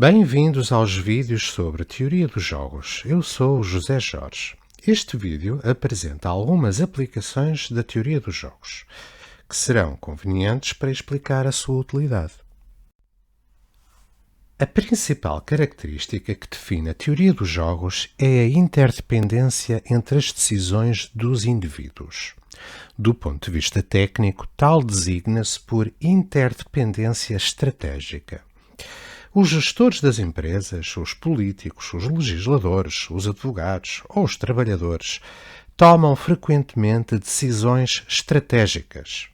Bem-vindos aos vídeos sobre a teoria dos jogos. Eu sou o José Jorge. Este vídeo apresenta algumas aplicações da teoria dos jogos, que serão convenientes para explicar a sua utilidade. A principal característica que define a teoria dos jogos é a interdependência entre as decisões dos indivíduos. Do ponto de vista técnico, tal designa-se por interdependência estratégica. Os gestores das empresas, os políticos, os legisladores, os advogados ou os trabalhadores tomam frequentemente decisões estratégicas.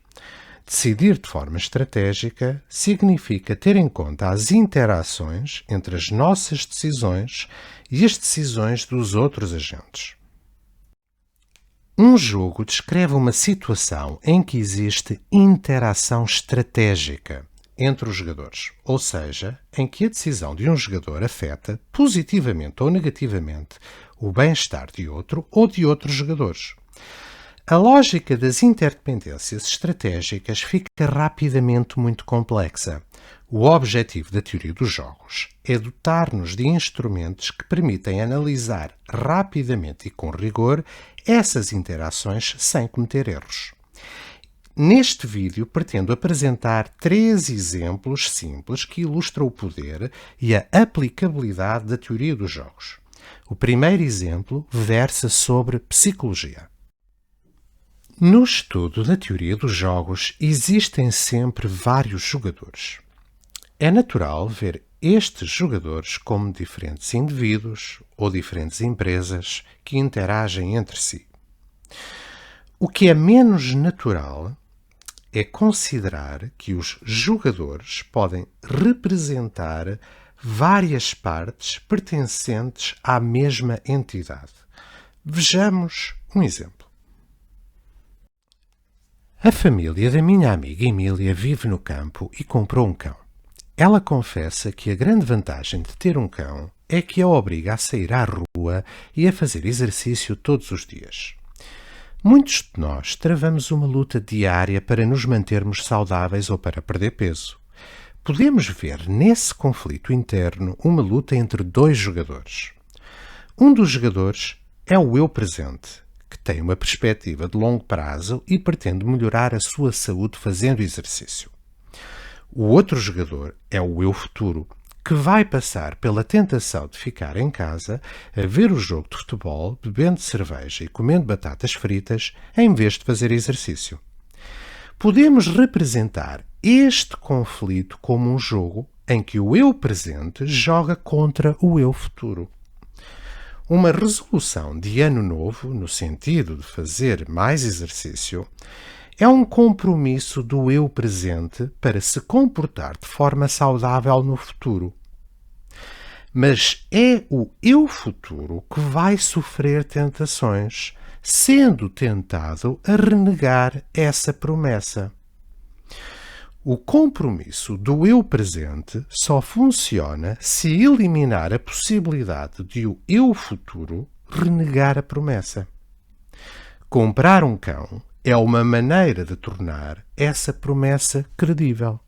Decidir de forma estratégica significa ter em conta as interações entre as nossas decisões e as decisões dos outros agentes. Um jogo descreve uma situação em que existe interação estratégica entre os jogadores, ou seja, em que a decisão de um jogador afeta, positivamente ou negativamente, o bem-estar de outro ou de outros jogadores. A lógica das interdependências estratégicas fica rapidamente muito complexa. O objetivo da teoria dos jogos é dotar-nos de instrumentos que permitem analisar rapidamente e com rigor essas interações sem cometer erros. Neste vídeo pretendo apresentar 3 exemplos simples que ilustram o poder e a aplicabilidade da teoria dos jogos. O primeiro exemplo versa sobre psicologia. No estudo da teoria dos jogos existem sempre vários jogadores. É natural ver estes jogadores como diferentes indivíduos ou diferentes empresas que interagem entre si. O que é menos natural é considerar que os jogadores podem representar várias partes pertencentes à mesma entidade. Vejamos um exemplo. A família da minha amiga Emília vive no campo e comprou um cão. Ela confessa que a grande vantagem de ter um cão é que a obriga a sair à rua e a fazer exercício todos os dias. Muitos de nós travamos uma luta diária para nos mantermos saudáveis ou para perder peso. Podemos ver nesse conflito interno uma luta entre 2 jogadores. Um dos jogadores é o eu presente, que tem uma perspectiva de longo prazo e pretende melhorar a sua saúde fazendo exercício. O outro jogador é o eu futuro, que vai passar pela tentação de ficar em casa a ver o jogo de futebol, bebendo cerveja e comendo batatas fritas, em vez de fazer exercício. Podemos representar este conflito como um jogo em que o eu presente joga contra o eu futuro. Uma resolução de ano novo, no sentido de fazer mais exercício, é um compromisso do eu presente para se comportar de forma saudável no futuro. Mas é o eu futuro que vai sofrer tentações, sendo tentado a renegar essa promessa. O compromisso do eu presente só funciona se eliminar a possibilidade de o eu futuro renegar a promessa. Comprar um cão é uma maneira de tornar essa promessa credível.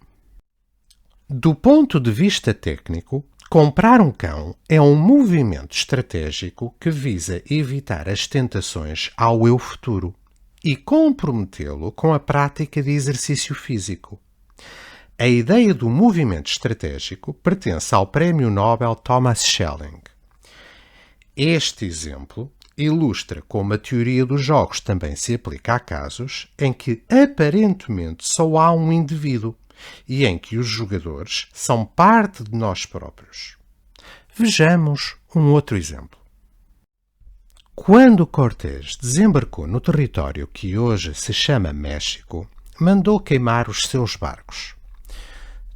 Do ponto de vista técnico, comprar um cão é um movimento estratégico que visa evitar as tentações ao eu futuro e comprometê-lo com a prática de exercício físico. A ideia do movimento estratégico pertence ao Prémio Nobel Thomas Schelling. Este exemplo ilustra como a teoria dos jogos também se aplica a casos em que aparentemente só há um indivíduo e em que os jogadores são parte de nós próprios. Vejamos um outro exemplo. Quando Cortés desembarcou no território que hoje se chama México, mandou queimar os seus barcos.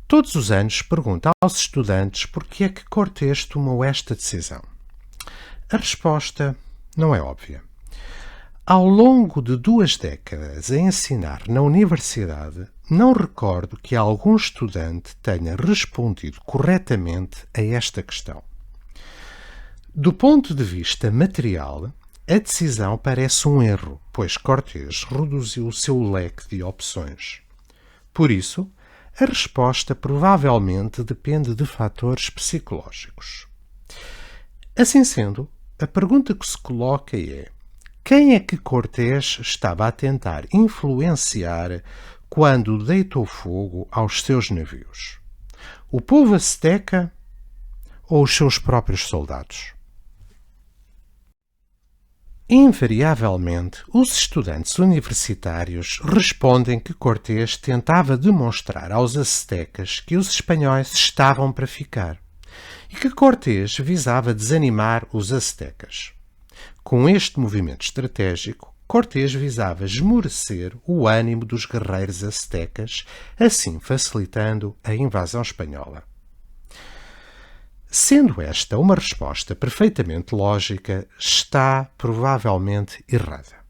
Todos os anos pergunta aos estudantes por que é que Cortés tomou esta decisão. A resposta não é óbvia. Ao longo de 2 décadas a ensinar na universidade, não recordo que algum estudante tenha respondido corretamente a esta questão. Do ponto de vista material, a decisão parece um erro, pois Cortés reduziu o seu leque de opções. Por isso, A resposta provavelmente depende de fatores psicológicos. Assim sendo, a pergunta que se coloca é: quem é que Cortés estava a tentar influenciar quando deitou fogo aos seus navios? O povo azteca ou os seus próprios soldados? Invariavelmente, os estudantes universitários respondem que Cortés tentava demonstrar aos aztecas que os espanhóis estavam para ficar e que Cortés visava desanimar os aztecas. Com este movimento estratégico, Cortés visava esmorecer o ânimo dos guerreiros aztecas, assim facilitando a invasão espanhola. Sendo esta uma resposta perfeitamente lógica, está provavelmente errada.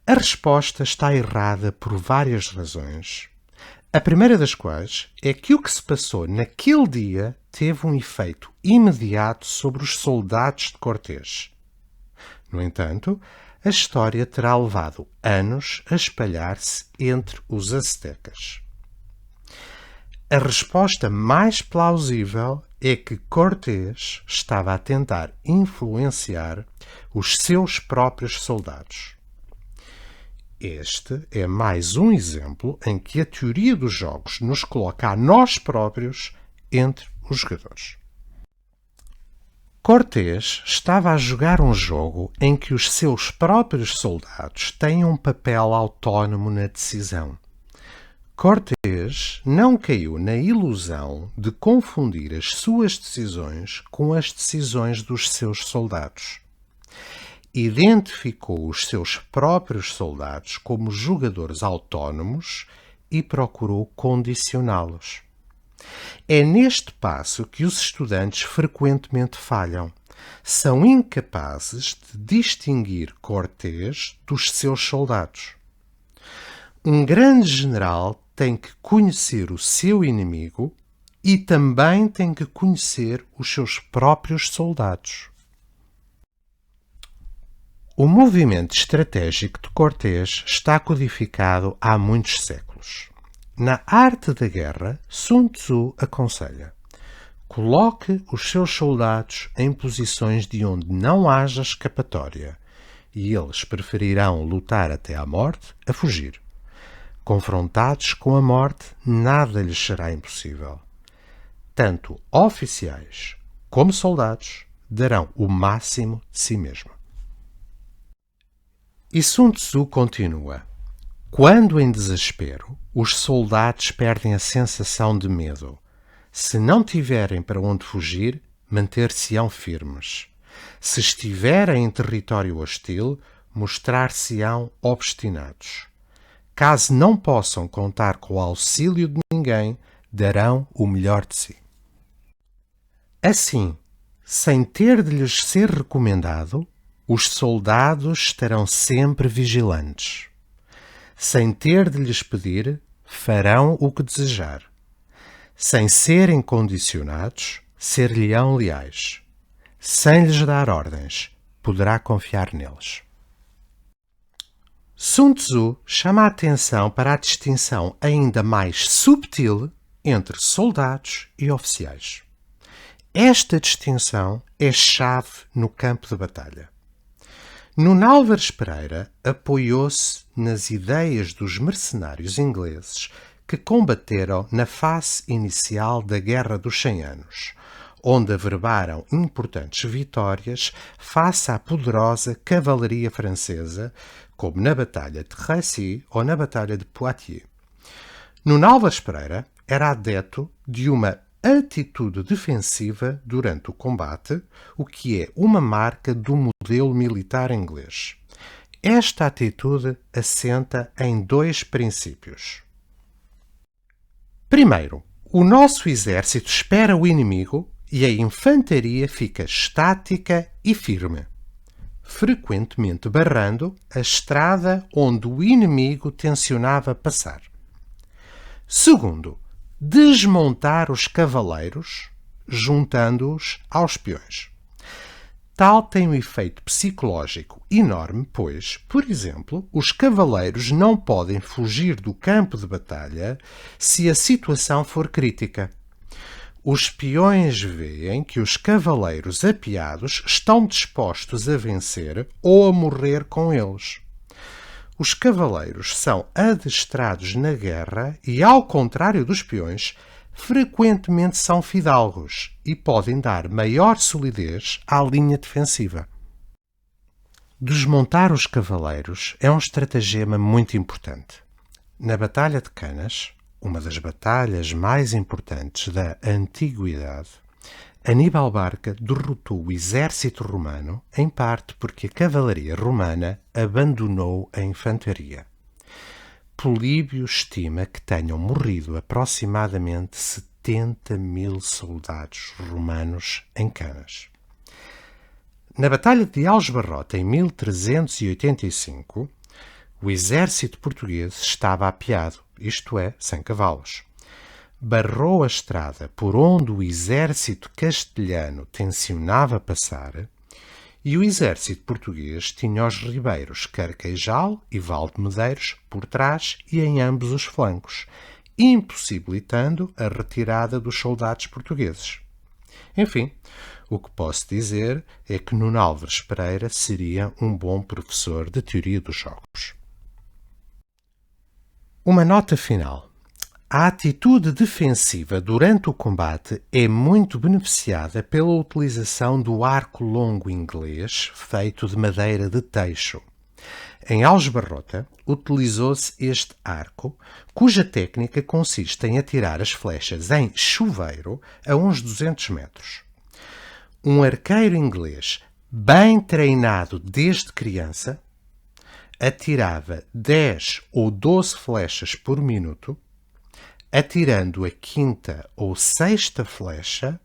A resposta está errada por várias razões. A primeira das quais é que o que se passou naquele dia teve um efeito imediato sobre os soldados de Cortés. No entanto, a história terá levado anos a espalhar-se entre os aztecas. A resposta mais plausível é que Cortés estava a tentar influenciar os seus próprios soldados. Este é mais um exemplo em que a teoria dos jogos nos coloca a nós próprios entre os jogadores. Cortés estava a jogar um jogo em que os seus próprios soldados têm um papel autónomo na decisão. Cortés não caiu na ilusão de confundir as suas decisões com as decisões dos seus soldados. Identificou os seus próprios soldados como jogadores autónomos e procurou condicioná-los. É neste passo que os estudantes frequentemente falham. São incapazes de distinguir Cortés dos seus soldados. Um grande general tem que conhecer o seu inimigo e também tem que conhecer os seus próprios soldados. O movimento estratégico de Cortés está codificado há muitos séculos. Na arte da guerra, Sun Tzu aconselha: coloque os seus soldados em posições de onde não haja escapatória, e eles preferirão lutar até à morte a fugir. Confrontados com a morte, nada lhes será impossível. Tanto oficiais como soldados darão o máximo de si mesmos. E Sun Tzu continua: quando em desespero, os soldados perdem a sensação de medo. Se não tiverem para onde fugir, manter-se-ão firmes. Se estiverem em território hostil, mostrar-se-ão obstinados. Caso não possam contar com o auxílio de ninguém, darão o melhor de si. Assim, sem ter de lhes ser recomendado, os soldados estarão sempre vigilantes. Sem ter de lhes pedir, farão o que desejar. Sem serem condicionados, ser-lhe-ão leais. Sem lhes dar ordens, poderá confiar neles. Sun Tzu chama a atenção para a distinção ainda mais subtil entre soldados e oficiais. Esta distinção é chave no campo de batalha. Nuno Álvares Pereira apoiou-se nas ideias dos mercenários ingleses que combateram na fase inicial da Guerra dos 100 Anos, onde averbaram importantes vitórias face à poderosa cavalaria francesa, como na Batalha de Crécy ou na Batalha de Poitiers. Nuno Álvares Pereira era adepto de uma atitude defensiva durante o combate, o que é uma marca do modelo militar inglês. Esta atitude assenta em dois princípios. Primeiro, o nosso exército espera o inimigo e a infantaria fica estática e firme, frequentemente barrando a estrada onde o inimigo tencionava passar. Segundo, desmontar os cavaleiros, juntando-os aos peões. Tal tem um efeito psicológico enorme, pois, por exemplo, os cavaleiros não podem fugir do campo de batalha se a situação for crítica. Os peões veem que os cavaleiros apeados estão dispostos a vencer ou a morrer com eles. Os cavaleiros são adestrados na guerra e, ao contrário dos peões, frequentemente são fidalgos e podem dar maior solidez à linha defensiva. Desmontar os cavaleiros é um estratagema muito importante. Na Batalha de Canas, uma das batalhas mais importantes da antiguidade, Aníbal Barca derrotou o exército romano, em parte porque a cavalaria romana abandonou a infantaria. Políbio estima que tenham morrido aproximadamente 70.000 soldados romanos em Canas. Na Batalha de Aljubarrota, em 1385, o exército português estava apeado, isto é, sem cavalos. Barrou a estrada por onde o exército castelhano tencionava passar e o exército português tinha os ribeiros Carquejal e Val de Medeiros por trás e em ambos os flancos, impossibilitando a retirada dos soldados portugueses. Enfim, o que posso dizer é que Nuno Álvares Pereira seria um bom professor de teoria dos jogos. Uma nota final. A atitude defensiva durante o combate é muito beneficiada pela utilização do arco longo inglês feito de madeira de teixo. Em Aljubarrota, utilizou-se este arco, cuja técnica consiste em atirar as flechas em chuveiro a uns 200 metros. Um arqueiro inglês bem treinado desde criança atirava 10 ou 12 flechas por minuto, atirando a quinta ou sexta flecha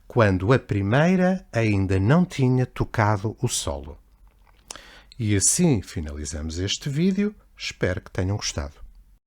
quando a primeira ainda não tinha tocado o solo. E assim finalizamos este vídeo. Espero que tenham gostado.